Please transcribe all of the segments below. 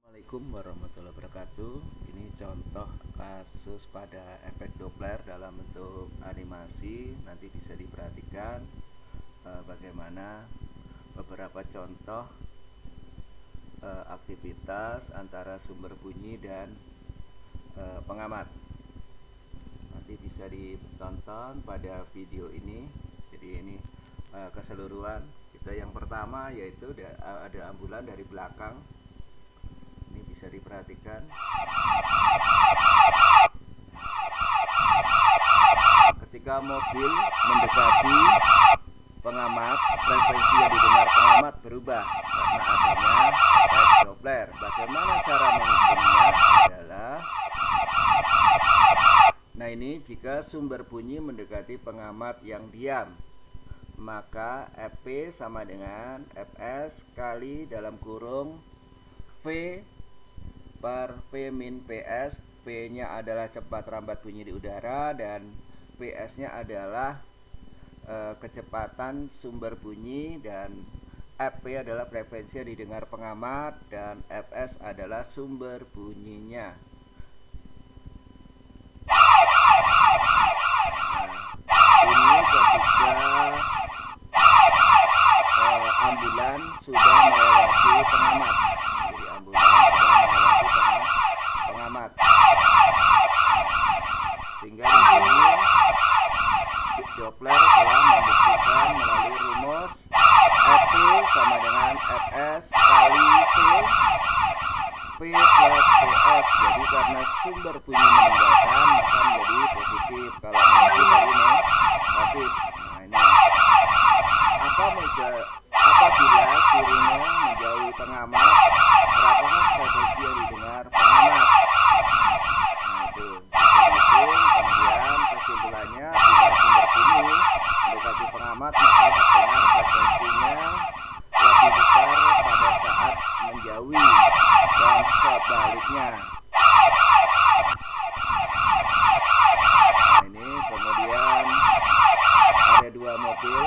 Assalamualaikum warahmatullahi wabarakatuh. Ini contoh kasus pada efek Doppler dalam bentuk animasi. Nanti bisa diperhatikan bagaimana beberapa contoh aktivitas antara sumber bunyi dan pengamat. Nanti bisa ditonton pada video ini. Jadi ini keseluruhan. Kita yang pertama yaitu ada ambulan dari belakang. Bisa diperhatikan ketika mobil mendekati pengamat, frekuensi yang didengar pengamat berubah karena adanya efek Doppler. Bagaimana cara menghitungnya adalah, nah ini jika sumber bunyi mendekati pengamat yang diam, maka Fp sama dengan Fs kali dalam kurung V per V min PS. P nya adalah cepat rambat bunyi di udara dan PS nya adalah kecepatan sumber bunyi, dan Fp adalah frekuensi yang didengar pengamat, dan Fs adalah sumber bunyinya. Ini ketika ambulan sudah melewati pengamat. Jadi ambulan sudah melewati pengamat. Sehingga di sini Doppler telah membuktikan melalui rumus Fp sama dengan Fs kali P plus PS. Jadi karena sumber bunyi meninggalkan maka menjadi positif. Kalau negatif tadi negatif. Nah ini apabila sirine menjauhi pengamat, berapakah frekuensi yang didengar pengamat? Nah itu bisa dihitung. Kemudian kesimpulannya, bila sumber bunyi mendekati pengamat maka terdengar frekuensinya lebih besar pada saat menjauhi, dan sebaliknya. Nah ini kemudian ada dua mobil,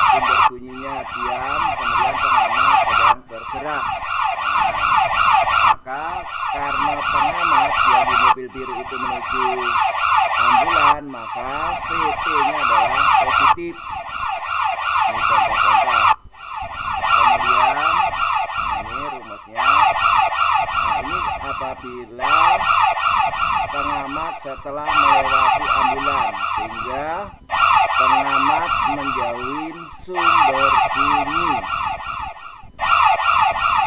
sumber bunyinya diam, kemudian pengamat sedang bergerak. Maka karena pengamat yang di mobil biru itu menuju ambulan, maka Vp nya adalah positif. Ini contoh-contoh. Kemudian ini rumusnya. Nah ini apabila pengamat setelah melewati ambulan sehingga pengamat menjauhi sumber bunyi,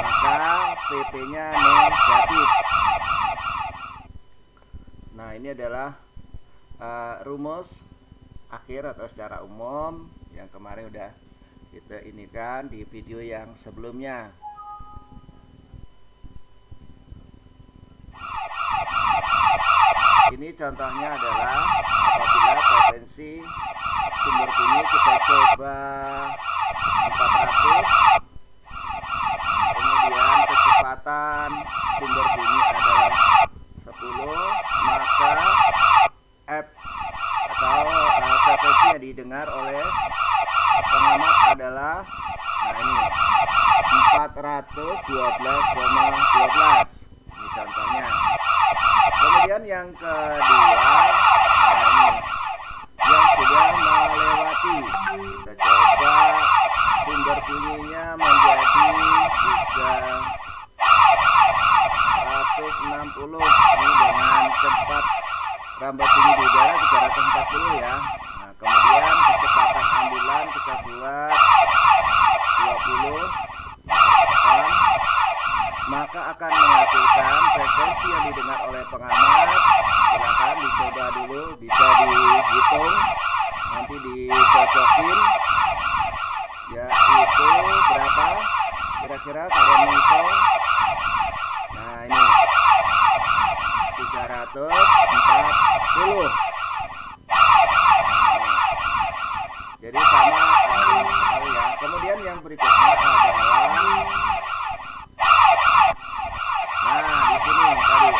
maka Vp nya negatif. Nah ini adalah rumus akhir atau secara umum yang kemarin udah kita inikan di video yang sebelumnya. Ini contohnya adalah apabila frekuensi sumber bunyi kita coba 400, kemudian kecepatan sumber bunyi adalah 10, maka F atau frekuensi yang didengar oleh pengamat adalah, nah ini 412,12. Ini contohnya. Kemudian yang kedua, nah ini yang sudah melewati, kita coba sumber bunyinya menjadi 360. Ini dengan cepat rambat bunyi di udara 340 ya. Nah kemudian kecepatan ambulan kita buat 20 meter, maka akan menghasilkan frekuensi yang didengar oleh pengamat. Silakan dicoba dulu, bisa dihitung, nanti dicocokin, yaitu berapa kira-kira kalian menghitung. Nah ini 340. Jadi sama sekali ya. Kemudian yang berikutnya adalah, nah di sini tadi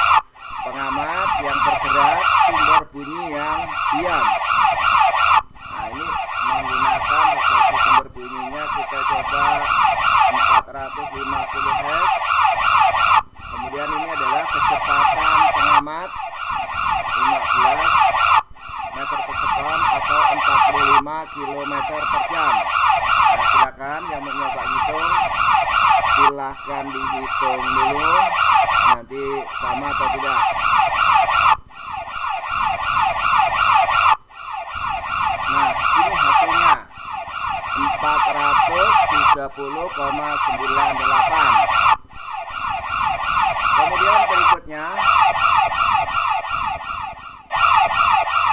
pengamat yang bergerak, sumber bunyi yang diam. Nah ini menggunakan frekuensi sumber bunyinya kita coba 450 Hz silahkan dihitung dulu nanti sama atau tidak. Nah, ini hasilnya 430,98. Kemudian berikutnya,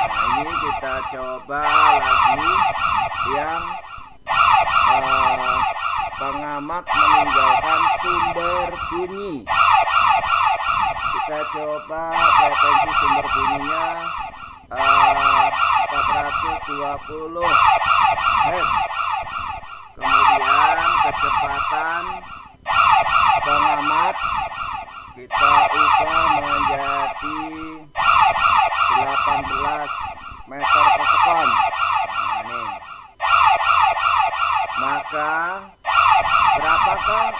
nah ini kita coba lagi yang pengamat meninggalkan sumber bunyi. Kita coba frekuensi sumber bunyinya 420 Hz. Kemudian kecepatan pengamat kita ubah menjadi 18 meter per sekon. Nah, ini. Maka berapakah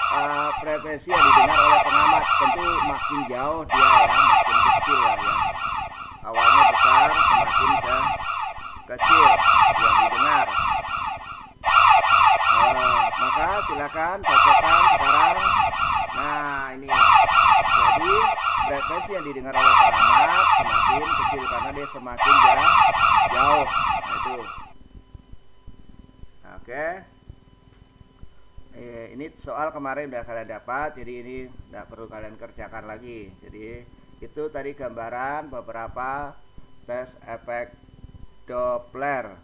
frekuensi yang didengar oleh pengamat? Tentu makin jauh dia ya, makin kecil lah ya. Awalnya besar, semakin kecil yang didengar. Maka silakan cocokkan sekarang. Nah ini, jadi frekuensi yang didengar oleh pengamat semakin kecil karena dia semakin jauh. Nah itu. Oke. Ini soal kemarin udah kalian dapat, jadi ini tidak perlu kalian kerjakan lagi. Jadi itu tadi gambaran beberapa tes efek Doppler.